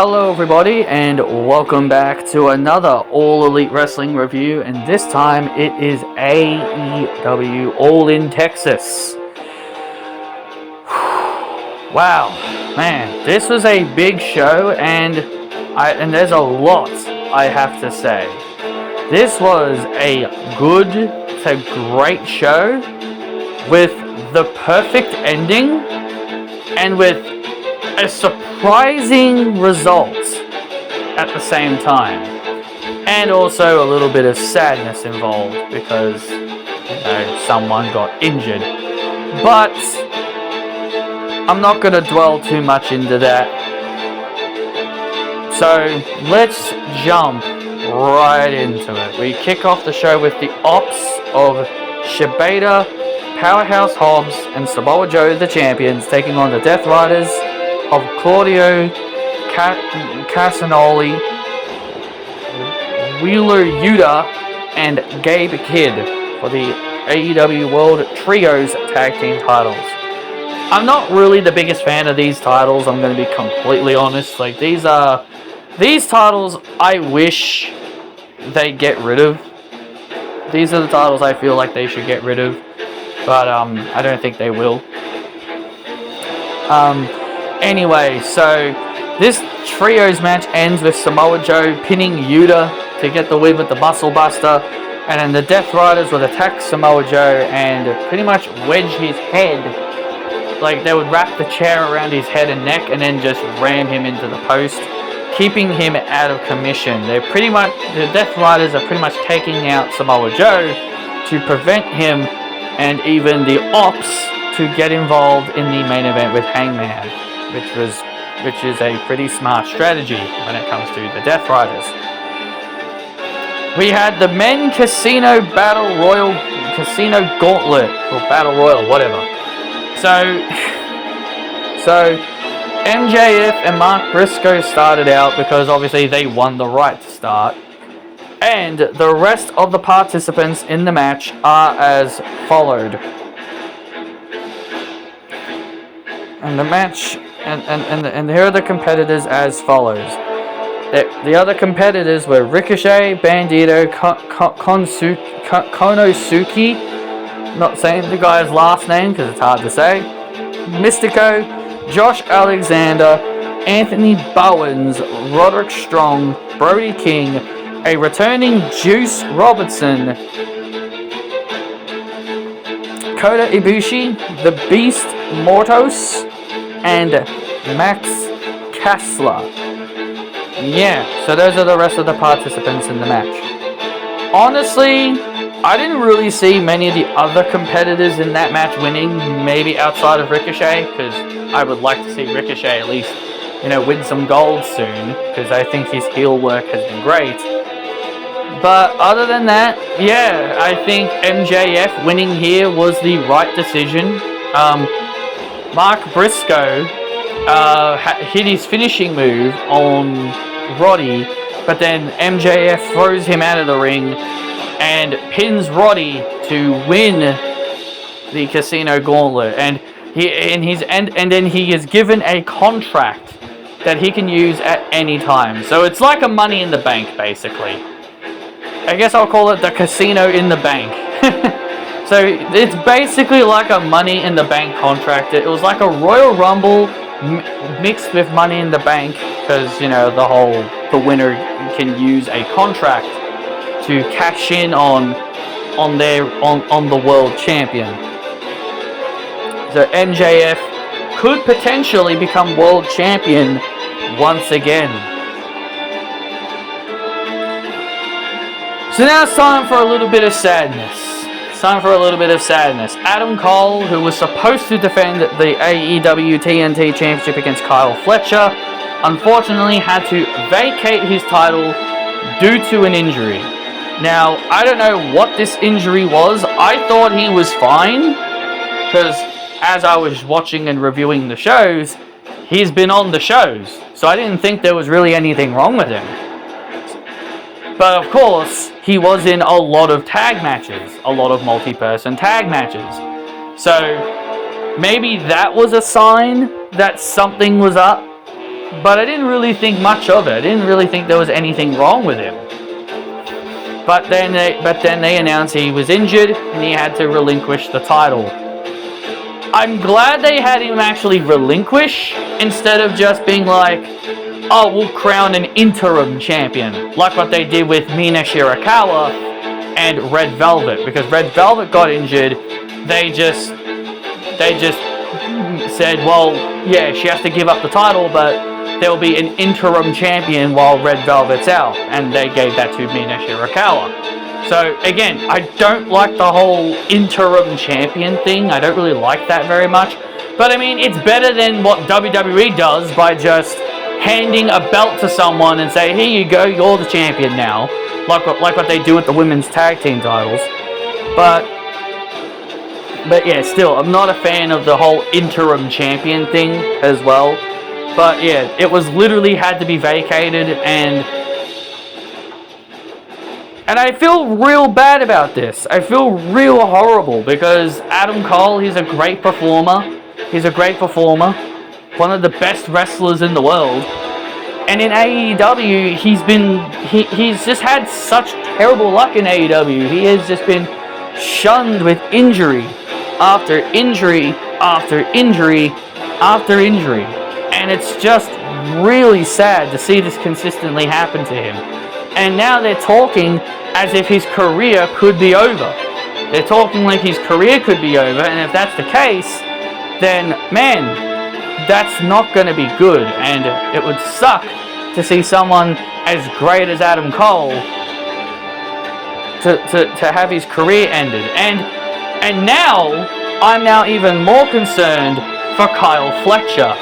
Hello everybody and welcome back to another All Elite Wrestling review, and this time it is AEW All In Texas. Wow, man, this was a big show and there's a lot I have to say. This was a good to great show with the perfect ending and with a surprising result at the same time, and also a little bit of sadness involved because someone got injured, but I'm not going to dwell too much into that, so let's jump right into it. We kick off the show with the ops of Shibata, Powerhouse Hobbs, and Samoa Joe, the champions, taking on the Death Riders of Claudio Castagnoli, Wheeler Yuta, and Gabe Kidd for the AEW World Trios Tag Team titles. I'm not really the biggest fan of these titles, I'm going to be completely honest. Like, these titles I wish they get rid of. These are the titles I feel like they should get rid of, but I don't think they will. Anyway, so this trios match ends with Samoa Joe pinning Yuta to get the win with the Muscle Buster, and then the Death Riders would attack Samoa Joe and pretty much wedge his head. Like, they would wrap the chair around his head and neck and then just ram him into the post, keeping him out of commission. The Death Riders are pretty much taking out Samoa Joe to prevent him and even the ops to get involved in the main event with Hangman, which is a pretty smart strategy when it comes to the Death Riders. We had the Men Casino Battle Royal, Casino Gauntlet, or Battle Royal, whatever. So MJF and Mark Briscoe started out because obviously they won the right to start. And the rest of the participants in the match are as followed. And the match, and here are the competitors as follows. The other competitors were Ricochet, Bandito, Konosuke, not saying the guy's last name because it's hard to say, Mystico, Josh Alexander, Anthony Bowens, Roderick Strong, Brody King, a returning Juice Robertson, Kota Ibushi, The Beast Mortos, and Max Kessler. Yeah, so those are the rest of the participants in the match. Honestly, I didn't really see many of the other competitors in that match winning, maybe outside of Ricochet, because I would like to see Ricochet at least, win some gold soon, because I think his heel work has been great. But other than that, yeah, I think MJF winning here was the right decision. Mark Briscoe hit his finishing move on Roddy, but then MJF throws him out of the ring and pins Roddy to win the Casino Gauntlet. And then he is given a contract that he can use at any time. So it's like a Money in the Bank, basically. I guess I'll call it the Casino in the Bank. So it's basically like a Money in the Bank contract. It was like a Royal Rumble mixed with Money in the Bank, because the winner can use a contract to cash in on the world champion. So MJF could potentially become world champion once again. So now it's time for a little bit of sadness. Adam Cole, who was supposed to defend the AEW TNT Championship against Kyle Fletcher, unfortunately had to vacate his title due to an injury. Now, I don't know what this injury was. I thought he was fine, because as I was watching and reviewing the shows, he's been on the shows, so I didn't think there was really anything wrong with him. But of course, he was in a lot of tag matches, a lot of multi-person tag matches. So maybe that was a sign that something was up. but I didn't really think much of it. I didn't really think there was anything wrong with him. But then they announced he was injured and he had to relinquish the title. I'm glad they had him actually relinquish instead of just being like, oh, we'll crown an interim champion, like what they did with Mina Shirakawa and Red Velvet. Because Red Velvet got injured, they just said, well, yeah, she has to give up the title, but there'll be an interim champion while Red Velvet's out, and they gave that to Mina Shirakawa. So again, I don't like the whole interim champion thing. I don't really like that very much. But I mean, it's better than what WWE does by just handing a belt to someone and say, here you go, you're the champion now. Like what they do with the women's tag team titles. But yeah, still, I'm not a fan of the whole interim champion thing as well. But yeah, it was literally had to be vacated, and I feel real bad about this. I feel real horrible because Adam Cole, he's a great performer. One of the best wrestlers in the world. And in AEW, he's just had such terrible luck in AEW. He has just been shunned with injury after injury after injury after injury. And it's just really sad to see this consistently happen to him. And now they're talking as if his career could be over. They're talking like his career could be over, and if that's the case, then, man, that's not going to be good. And it would suck to see someone as great as Adam Cole to have his career ended. And now, I'm now even more concerned for Kyle Fletcher.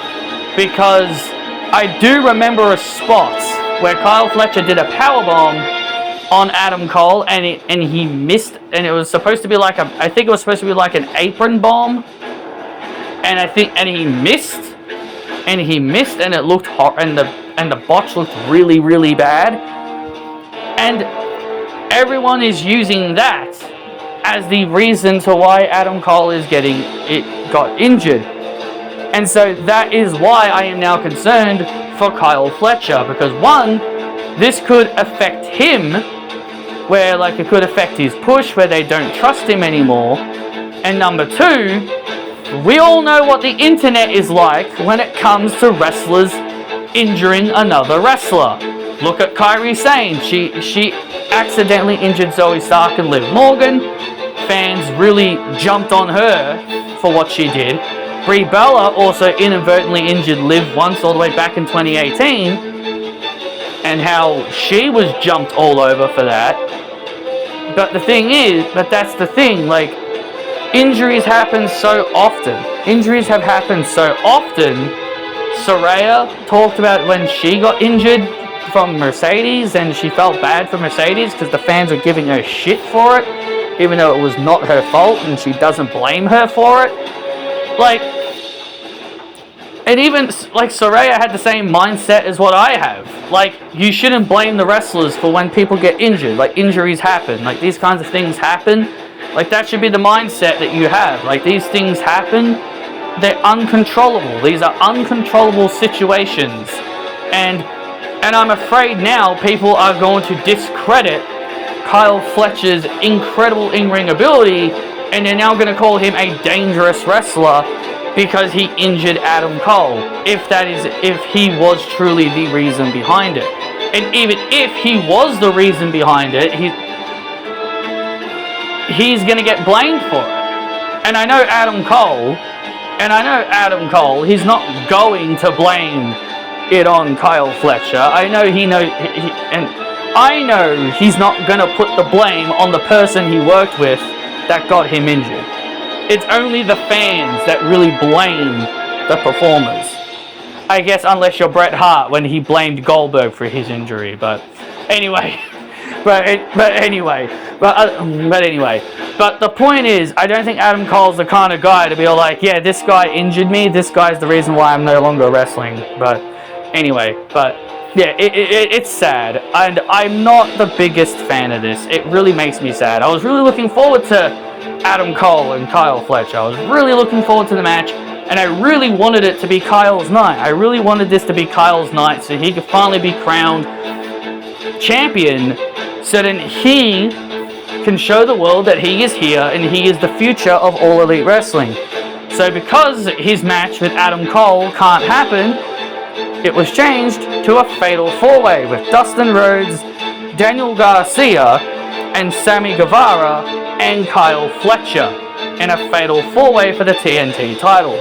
Because I do remember a spot where Kyle Fletcher did a powerbomb on Adam Cole and he missed, and it was supposed to be like I think it was supposed to be like an apron bomb, and he missed, and it looked hot, and the botch looked really, really bad, and everyone is using that as the reason to why Adam Cole got injured. And so that is why I am now concerned for Kyle Fletcher, because one, this could affect him, where like it could affect his push, where they don't trust him anymore. And number two, we all know what the internet is like when it comes to wrestlers injuring another wrestler. Look at Kairi Sane. She accidentally injured Zoe Stark and Liv Morgan. Fans really jumped on her for what she did. Brie Bella also inadvertently injured Liv once all the way back in 2018, and how she was jumped all over for that. But that's the thing, like, injuries happen so often. Injuries have happened so often. Saraya talked about when she got injured from Mercedes, and she felt bad for Mercedes because the fans were giving her shit for it, even though it was not her fault, and she doesn't blame her for it. Like, and even, like, Saraya had the same mindset as what I have. Like, you shouldn't blame the wrestlers for when people get injured. Like, injuries happen. Like, these kinds of things happen. Like, that should be the mindset that you have. Like, these things happen. They're uncontrollable. These are uncontrollable situations. And I'm afraid now people are going to discredit Kyle Fletcher's incredible in-ring ability, and they're now going to call him a dangerous wrestler because he injured Adam Cole, if he was truly the reason behind it. And even if he was the reason behind it, he's going to get blamed for it. And I know Adam Cole, he's not going to blame it on Kyle Fletcher. I know I know he's not going to put the blame on the person he worked with that got him injured. It's only the fans that really blame the performers. I guess unless you're Bret Hart when he blamed Goldberg for his injury, but anyway. But the point is, I don't think Adam Cole's the kind of guy to be like, yeah, this guy injured me, this guy's the reason why I'm no longer wrestling. But anyway, yeah, it's sad, and I'm not the biggest fan of this. It really makes me sad. I was really looking forward to Adam Cole and Kyle Fletcher. I was really looking forward to the match. And I really wanted it to be Kyle's night. I really wanted this to be Kyle's night so he could finally be crowned champion, so then he can show the world that he is here and he is the future of All Elite Wrestling. So because his match with Adam Cole can't happen, it was changed to a fatal 4-way with Dustin Rhodes, Daniel Garcia, and Sammy Guevara and Kyle Fletcher in a fatal 4-way for the TNT title.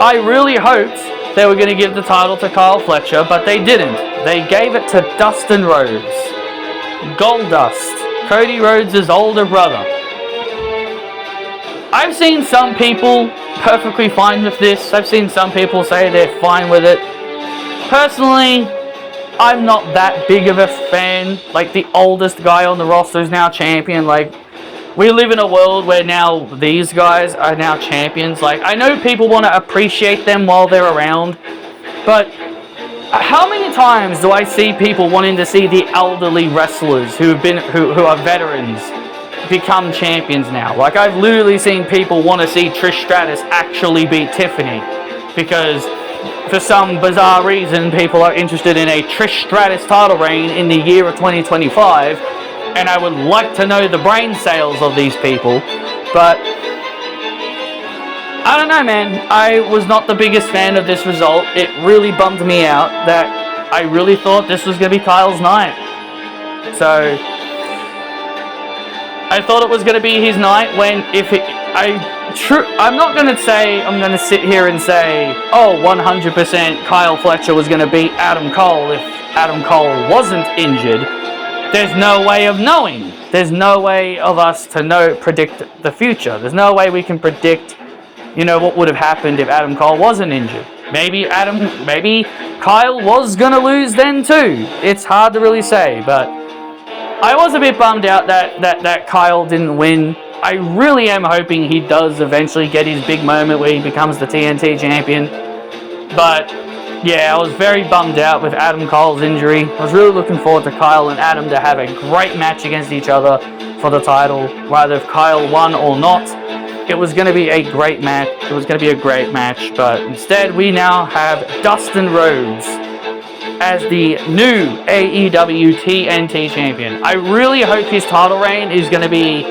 I really hoped they were going to give the title to Kyle Fletcher, but they didn't. They gave it to Dustin Rhodes. Goldust, Cody Rhodes' older brother. I've seen some people perfectly fine with this. I've seen some people say they're fine with it. Personally, I'm not that big of a fan. Like, the oldest guy on the roster is now champion. Like, we live in a world where now these guys are now champions. Like, I know people want to appreciate them while they're around, but how many times do I see people wanting to see the elderly wrestlers who are veterans become champions now? Like, I've literally seen people want to see Trish Stratus actually beat Tiffany because for some bizarre reason people are interested in a Trish Stratus title reign in the year of 2025, and I would like to know the brain sales of these people. But I don't know, man. I was not the biggest fan of this result. It really bummed me out that I really thought this was going to be Kyle's night. So I thought it was going to be his night when I'm not going to say, I'm going to sit here and say, oh, 100% Kyle Fletcher was going to beat Adam Cole if Adam Cole wasn't injured. There's no way of knowing. There's no way of us to predict the future. There's no way we can predict, what would have happened if Adam Cole wasn't injured. Maybe Kyle was going to lose then too. It's hard to really say, but I was a bit bummed out that Kyle didn't win. I really am hoping he does eventually get his big moment where he becomes the TNT champion. But yeah, I was very bummed out with Adam Cole's injury. I was really looking forward to Kyle and Adam to have a great match against each other for the title. Whether if Kyle won or not, it was going to be a great match. It was going to be a great match. But instead, we now have Dustin Rhodes as the new AEW TNT champion. I really hope his title reign is going to be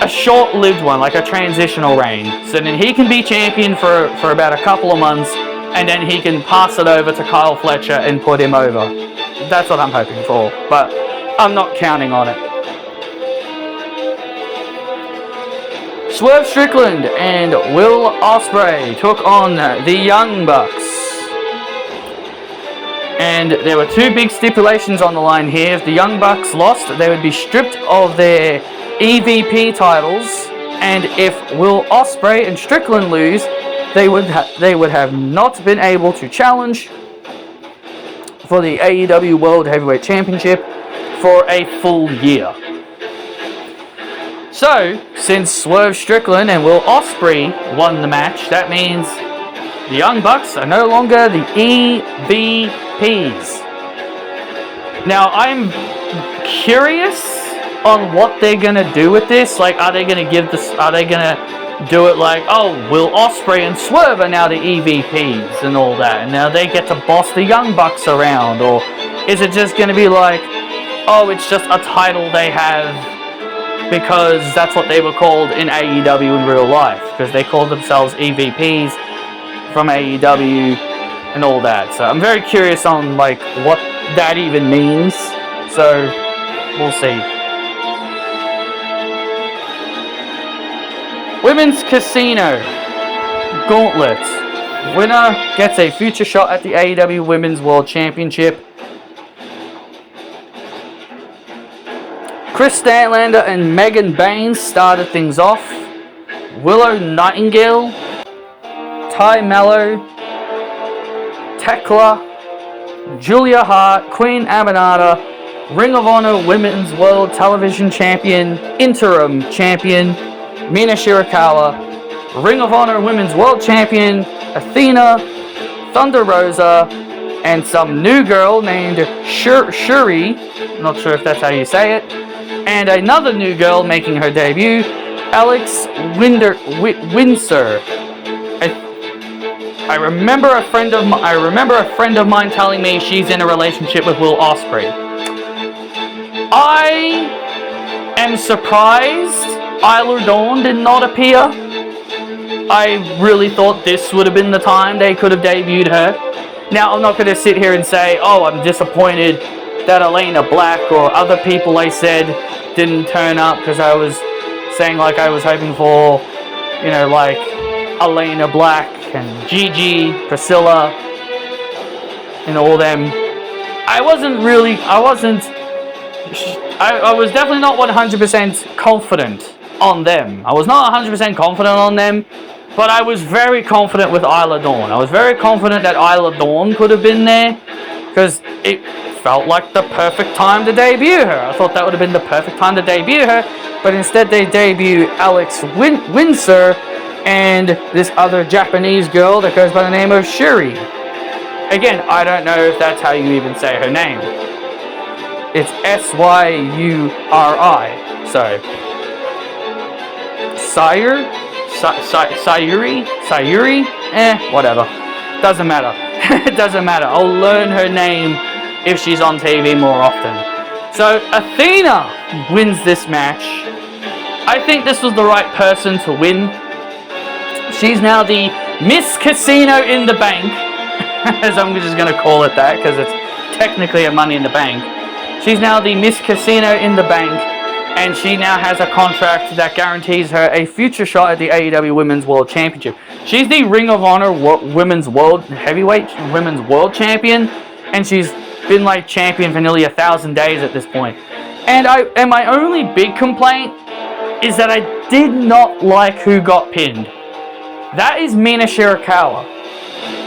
a short-lived one, like a transitional reign. So then he can be champion for about a couple of months, and then he can pass it over to Kyle Fletcher and put him over. That's what I'm hoping for, but I'm not counting on it. Swerve Strickland and Will Ospreay took on the Young Bucks. And there were two big stipulations on the line here. If the Young Bucks lost, they would be stripped of their EVP titles, and if Will Ospreay and Strickland lose, they would have not been able to challenge for the AEW World Heavyweight Championship for a full year. So, since Swerve Strickland and Will Ospreay won the match, that means the Young Bucks are no longer the EVPs. Now, I'm curious on what they're gonna do with this. Like, are they gonna do it like, oh, Will Ospreay and Swerve are now the EVPs and all that, and now they get to boss the Young Bucks around? Or is it just gonna be like, oh, it's just a title they have because that's what they were called in AEW in real life, because they called themselves EVPs from AEW and all that. So I'm very curious on like what that even means. So we'll see. Women's Casino Gauntlet. Winner gets a future shot at the AEW Women's World Championship. Chris Statlander and Megan Baynes started things off. Willow Nightingale, Ty Mello, Tekla, Julia Hart, Queen Aminata, Ring of Honor Women's World Television Champion, Interim Champion, Mina Shirakawa, Ring of Honor Women's World Champion, Athena, Thunder Rosa, and some new girl named Shuri, not sure if that's how you say it, and another new girl making her debut, Alex Windsor. I remember a friend of mine telling me she's in a relationship with Will Ospreay. I am surprised Isla Dawn did not appear. I really thought this would have been the time they could have debuted her. Now, I'm not going to sit here and say, oh, I'm disappointed that Elena Black or other people I said didn't turn up, because I was saying like I was hoping for, like Elena Black and Gigi, Priscilla, and all them. I was definitely not 100% confident on them. I was not 100% confident on them, but I was very confident with Isla Dawn. I was very confident that Isla Dawn could have been there, because it felt like the perfect time to debut her. I thought that would have been the perfect time to debut her, but instead they debut Alex Windsor and this other Japanese girl that goes by the name of Shuri. Again, I don't know if that's how you even say her name. It's Syuri. So, Sayuri? Whatever. Doesn't matter. It doesn't matter. I'll learn her name if she's on TV more often. So, Athena wins this match. I think this was the right person to win. She's now the Miss Casino in the Bank, as I'm just going to call it that, because it's technically a Money in the Bank. She's now the Miss Casino in the Bank, and she now has a contract that guarantees her a future shot at the AEW Women's World Championship. She's the Ring of Honor Women's World Champion, and she's been like champion for nearly 1,000 days at this point. And my only big complaint is that I did not like who got pinned. That is Mina Shirakawa.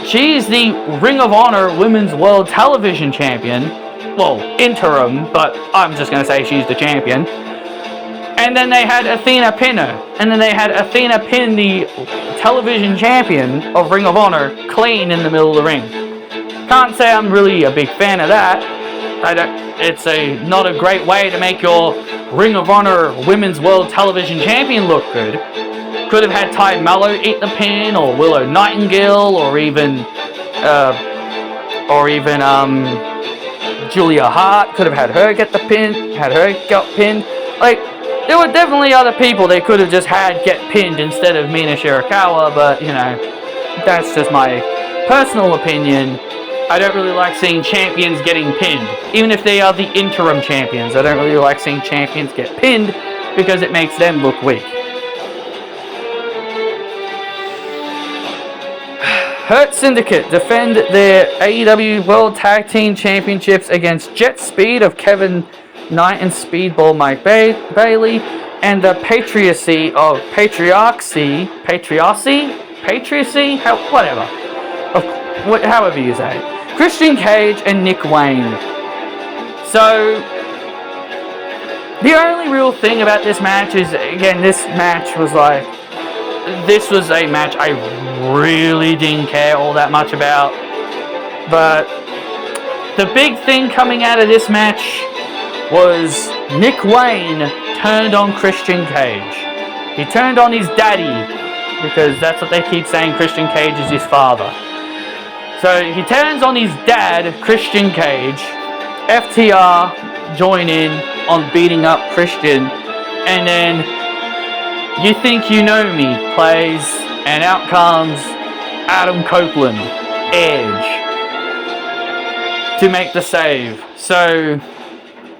She is the Ring of Honor Women's World Television Champion. Well, interim, but I'm just going to say she's the champion. And then they had Athena pin her. And then they had Athena pin the television champion of Ring of Honor clean in the middle of the ring. Can't say I'm really a big fan of that. It's not a great way to make your Ring of Honor Women's World Television Champion look good. Could have had Ty Mello eat the pin, or Willow Nightingale, or even Julia Hart. Could have had her get the pin, got pinned. Like, there were definitely other people they could have just had get pinned instead of Mina Shirakawa, but that's just my personal opinion. I don't really like seeing champions getting pinned, even if they are the interim champions. I don't really like seeing champions get pinned because it makes them look weak. Hurt Syndicate defend their AEW World Tag Team Championships against Jet Speed of Kevin Knight and Speedball Mike Bailey, and the Patriarchy, however you say it, Christian Cage and Nick Wayne. So, the only real thing about this match is, again, this was a match I really didn't care all that much about. But the big thing coming out of this match was Nick Wayne turned on Christian Cage. He turned on his daddy, because that's what they keep saying, Christian Cage is his father. So he turns on his dad, Christian Cage. FTR join in on beating up Christian, and then You Think You Know Me plays, and out comes Adam Copeland, Edge, to make the save. So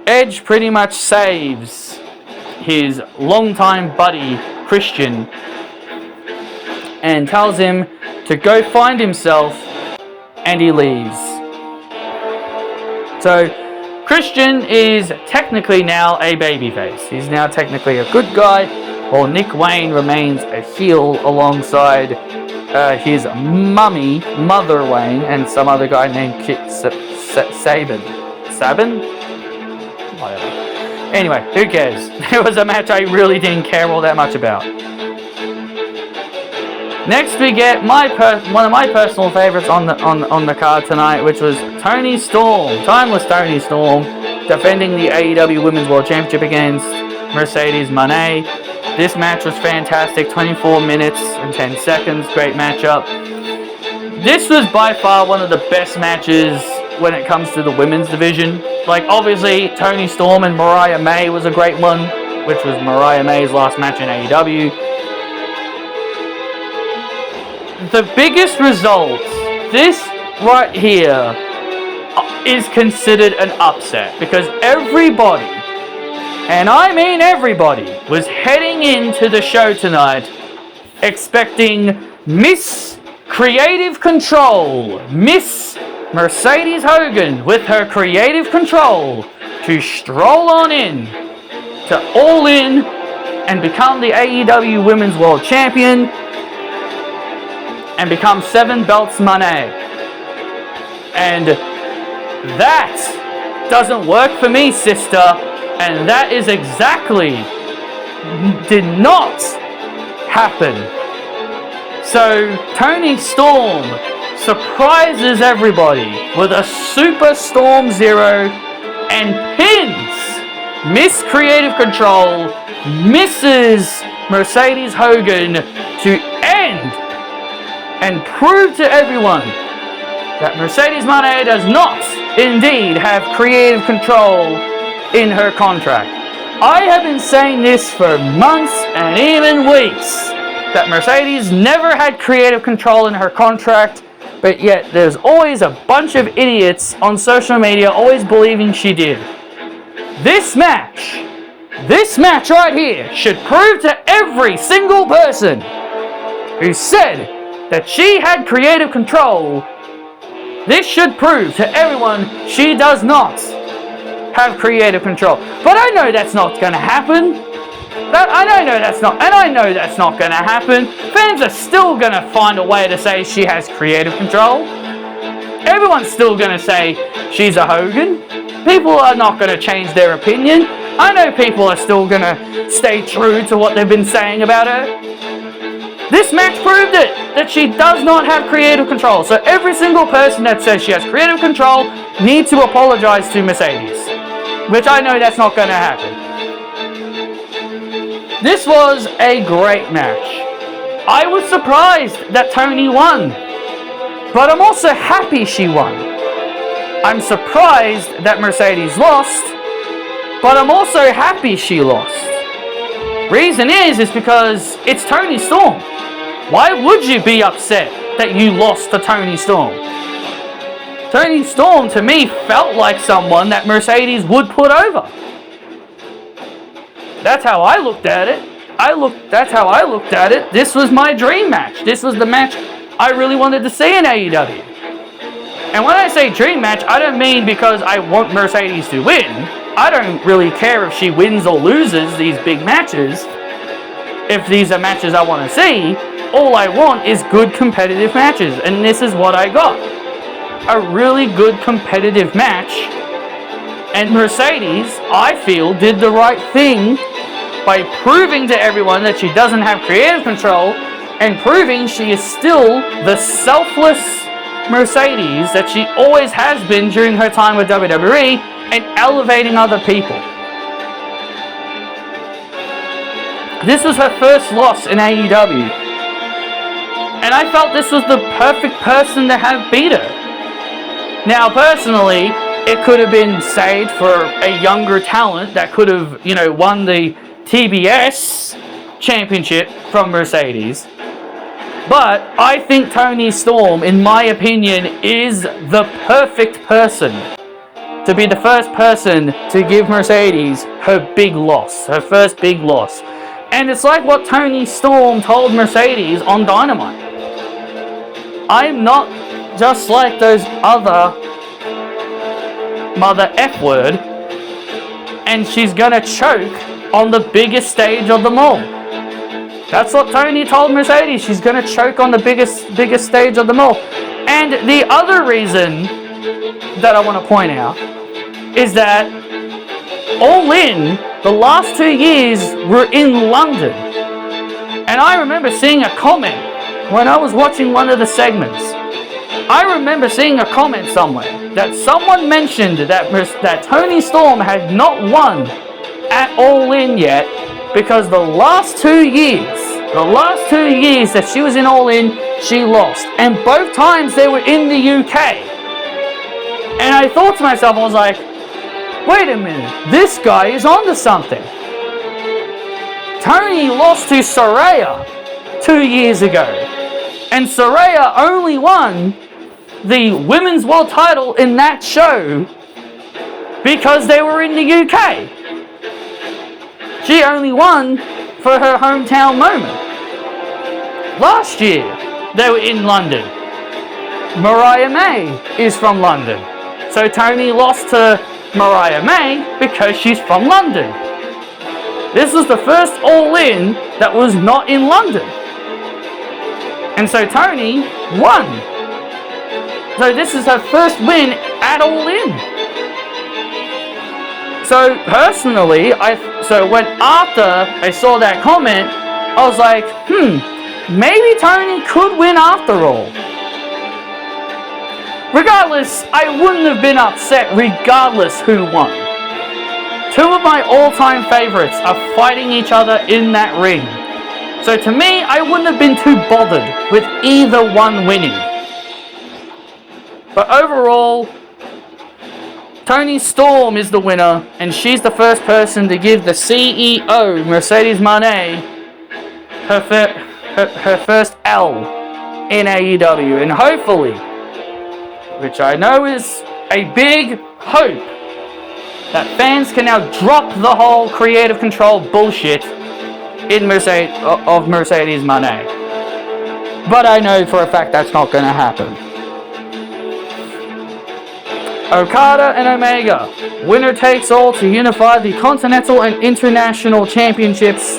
Edge pretty much saves his longtime buddy Christian and tells him to go find himself, and he leaves. So Christian is technically now a babyface. He's now technically a good guy, while Nick Wayne remains a heel alongside his Mother Wayne, and some other guy named Sabin? Whatever. Anyway, who cares? It was a match I really didn't care all that much about. Next we get one of my personal favorites on the card tonight, which was Toni Storm, Timeless Toni Storm, defending the AEW Women's World Championship against Mercedes Moné. This match was fantastic. 24 minutes and 10 seconds. Great matchup. This was by far one of the best matches when it comes to the women's division. Like, obviously, Toni Storm and Mariah May was a great one, which was Mariah May's last match in AEW. The biggest result, this right here, is considered an upset because everybody, and I mean everybody, was heading into the show tonight expecting Miss Creative Control, Miss Mercedes Hogan, with her creative control, to stroll on in to All In and become the AEW Women's World Champion and become 7 belts money. And that doesn't work for me, sister. And that is exactly did not happen. So Toni Storm surprises everybody with a Super Storm Zero and pins Miss Creative Control, Mrs. Mercedes Hogan, to end and prove to everyone that Mercedes Moné does not indeed have creative control in her contract. I have been saying this for months and even weeks, that Mercedes never had creative control in her contract, but yet there's always a bunch of idiots on social media always believing she did. This match right here should prove to every single person who said that she had creative control, this should prove to everyone she does not have creative control. But I know that's not going to happen. I know that's not going to happen. Fans are still going to find a way to say she has creative control. Everyone's still going to say she's a Hogan. People are not going to change their opinion. I know people are still going to stay true to what they've been saying about her. This match proved it, that she does not have creative control. So every single person that says she has creative control needs to apologize to Mercedes, which I know that's not going to happen. This was a great match. I was surprised that Toni won, but I'm also happy she won. I'm surprised that Mercedes lost, but I'm also happy she lost. Reason is because it's Toni Storm. Why would you be upset that you lost to Toni Storm? Toni Storm, to me, felt like someone that Mercedes would put over. That's how I looked at it. That's how I looked at it. This was my dream match. This was the match I really wanted to see in AEW. And when I say dream match, I don't mean because I want Mercedes to win. I don't really care if she wins or loses these big matches. If these are matches I want to see, all I want is good competitive matches. And this is what I got. A really good competitive match. And Mercedes, I feel, did the right thing by proving to everyone that she doesn't have creative control and proving she is still the selfless Mercedes that she always has been during her time with WWE and elevating other people. This was her first loss in AEW. And I felt this was the perfect person to have beat her. Now, personally, it could have been saved for a younger talent that could have, won the TBS championship from Mercedes. But I think Toni Storm, in my opinion, is the perfect person to be the first person to give Mercedes her big loss, her first big loss. And it's like what Toni Storm told Mercedes on Dynamite. I'm not just like those other mother F word, and she's gonna choke on the biggest stage of them all. That's what Toni told Mercedes. She's gonna choke on the biggest stage of them all. And the other reason that I want to point out is that All In, the last 2 years, were in London. And I remember seeing a comment when I was watching one of the segments. I remember seeing a comment somewhere that someone mentioned that Toni Storm had not won at All In yet because the last 2 years that she was in All In, she lost. And both times they were in the UK. And I thought to myself, I was like, wait a minute, this guy is onto something. Toni lost to Saraya 2 years ago. And Saraya only won the women's world title in that show because they were in the UK. She only won for her hometown moment. Last year, they were in London. Mariah May is from London. So Toni lost to Mariah May because she's from London. This was the first All In that was not in London. And so Toni won. So this is her first win at All In. So personally, when after I saw that comment, I was like, maybe Toni could win after all. Regardless, I wouldn't have been upset regardless who won. 2 of my all-time favorites are fighting each other in that ring. So to me, I wouldn't have been too bothered with either one winning. But overall, Toni Storm is the winner, and she's the first person to give the CEO, Mercedes Moné, her first L in AEW. And hopefully, which I know is a big hope, that fans can now drop the whole creative control bullshit of Mercedes Moné. But I know for a fact that's not going to happen. Okada and Omega, winner takes all to unify the Continental and International Championships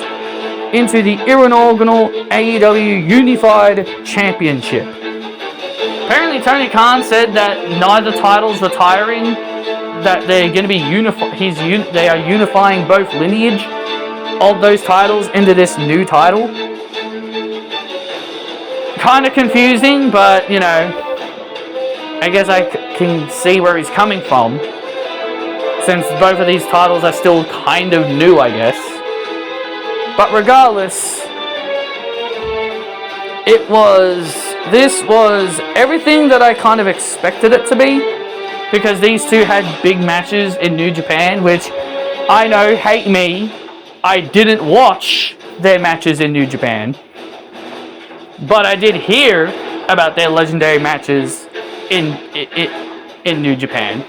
into the inaugural AEW Unified Championship. Apparently Tony Khan said that neither title's retiring, that they're going to be they are unifying both lineage of those titles into this new title. Kind of confusing, but you know, I guess I can see where he's coming from, since both of these titles are still kind of new, I guess. But regardless, this was everything that I kind of expected it to be, because these two had big matches in New Japan, which I know, hate me, I didn't watch their matches in New Japan, but I did hear about their legendary matches in New Japan.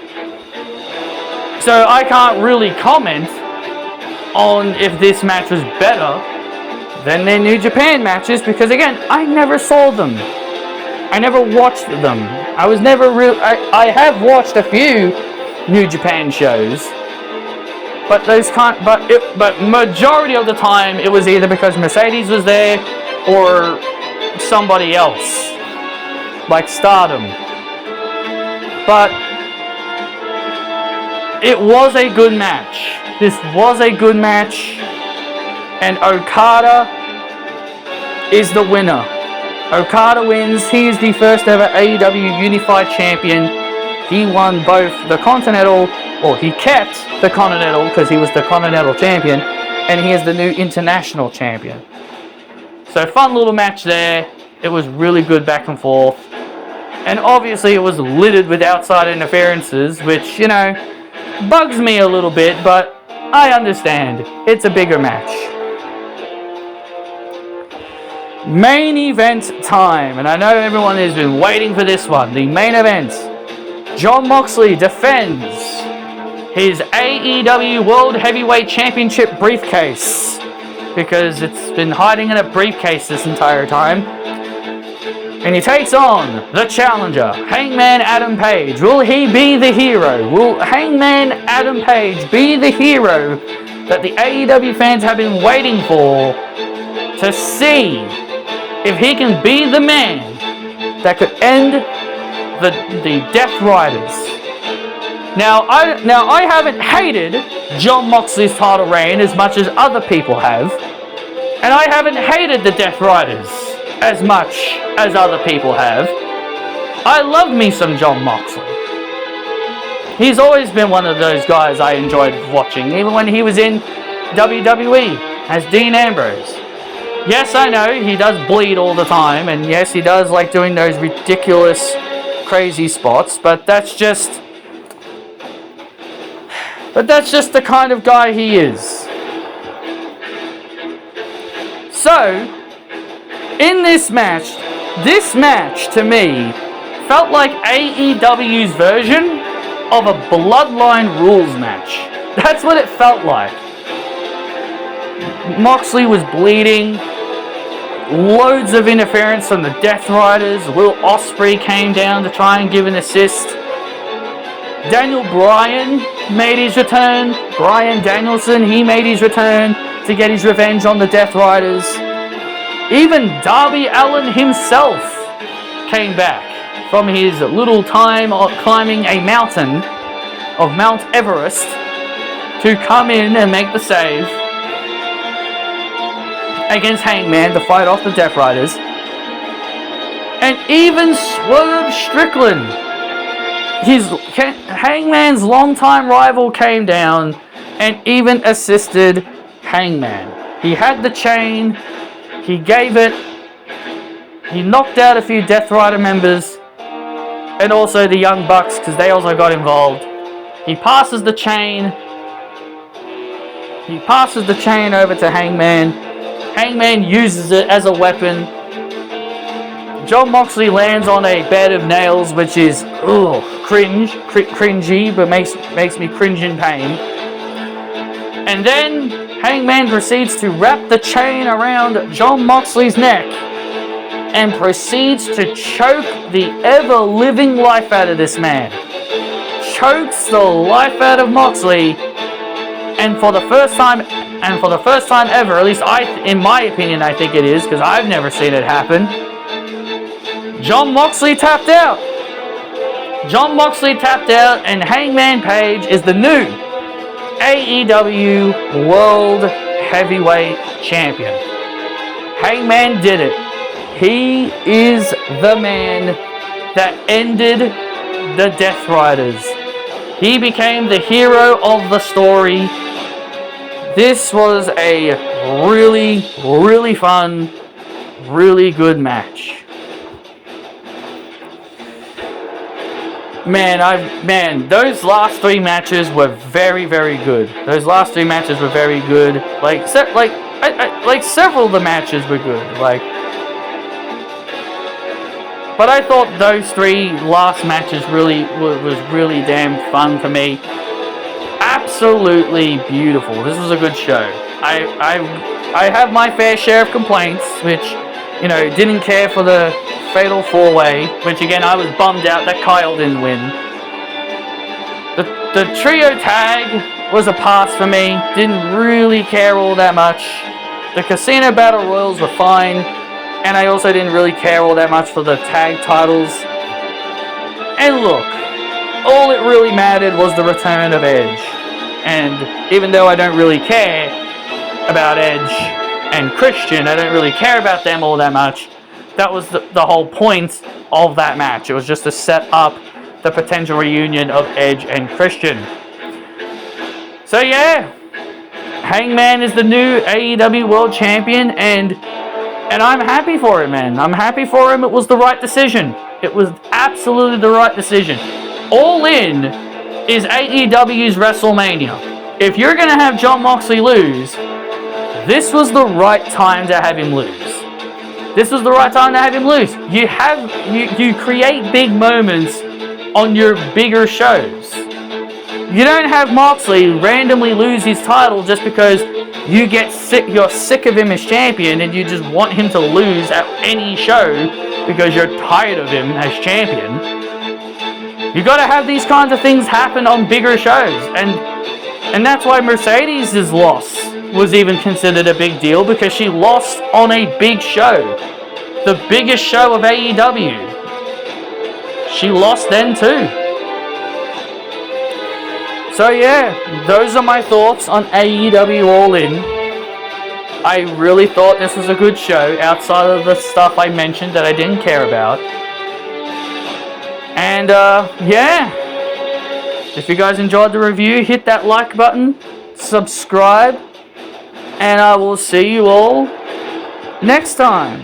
So I can't really comment on if this match was better than their New Japan matches, because again, I never saw them. I never watched them. I was never I have watched a few New Japan shows, but but majority of the time it was either because Mercedes was there or somebody else, like Stardom. But it was a good match. This was a good match, and Okada is the winner. Okada wins. He is the first ever AEW Unified Champion. He won both the Continental, or he kept the Continental because he was the Continental Champion, and he is the new International Champion. So fun little match there. It was really good back and forth. And obviously it was littered with outside interferences, which, you know, bugs me a little bit, but I understand. It's a bigger match. Main event time, and I know everyone has been waiting for this one. The main event. Jon Moxley defends his AEW World Heavyweight Championship briefcase, because it's been hiding in a briefcase this entire time. And he takes on the challenger, Hangman Adam Page. Will he be the hero? Will Hangman Adam Page be the hero that the AEW fans have been waiting for, to see if he can be the man that could end the Death Riders? Now I haven't hated Jon Moxley's title reign as much as other people have, and I haven't hated the Death Riders as much as other people have. I love me some Jon Moxley. He's always been one of those guys I enjoyed watching, even when he was in WWE. as Dean Ambrose. Yes, I know, he does bleed all the time, and yes, he does like doing those ridiculous, crazy spots, but that's just the kind of guy he is. So, in this match to me felt like AEW's version of a Bloodline rules match. That's what it felt like. Moxley was bleeding. Loads of interference from the Death Riders. Will Ospreay came down to try and give an assist. Daniel Bryan made his return. Bryan Danielson, he made his return to get his revenge on the Death Riders. Even Darby Allin himself came back from his little time climbing a mountain of Mount Everest to come in and make the save against Hangman to fight off the Death Riders. And even Swerve Strickland, Hangman's longtime rival, came down and even assisted Hangman. He had the chain, he gave it, he knocked out a few Death Rider members, and also the Young Bucks, because they also got involved. He passes the chain over to Hangman. Hangman uses it as a weapon. Jon Moxley lands on a bed of nails, which is cringy, but makes me cringe in pain. And then Hangman proceeds to wrap the chain around Jon Moxley's neck and proceeds to choke the ever-living life out of this man. Chokes the life out of Moxley, and for the first time ever, at least in my opinion, I think it is, because I've never seen it happen, Jon Moxley tapped out. And Hangman Page is the new AEW World Heavyweight Champion. Hangman did it. He is the man that ended the Death Riders. He became the hero of the story. This was a really, really fun, really good match. Man, those last three matches were very, very good. Like several of the matches were good. But I thought those three last matches was really damn fun for me. Absolutely beautiful. This was a good show. I have my fair share of complaints, which, didn't care for the Fatal 4-Way, which again, I was bummed out that Kyle didn't win. The trio tag was a pass for me. Didn't really care all that much. The Casino Battle Royals were fine, and I also didn't really care all that much for the tag titles. And look, all it really mattered was the return of Edge. And even though I don't really care about Edge and Christian, I don't really care about them all that much, that was the whole point of that match. It was just to set up the potential reunion of Edge and Christian. So yeah, Hangman is the new AEW World Champion, and I'm happy for it, man. I'm happy for him. It was the right decision. It was absolutely the right decision. All In is AEW's WrestleMania. If you're going to have Jon Moxley lose, this was the right time to have him lose. You create big moments on your bigger shows. You don't have Moxley randomly lose his title just because you're sick of him as champion and you just want him to lose at any show because you're tired of him as champion. You gotta have these kinds of things happen on bigger shows, and that's why Mercedes' loss was even considered a big deal, because she lost on a big show. The biggest show of AEW. She lost then too. So yeah, those are my thoughts on AEW All In. I really thought this was a good show, outside of the stuff I mentioned that I didn't care about. And yeah, if you guys enjoyed the review, hit that like button, subscribe, And I will see you all next time.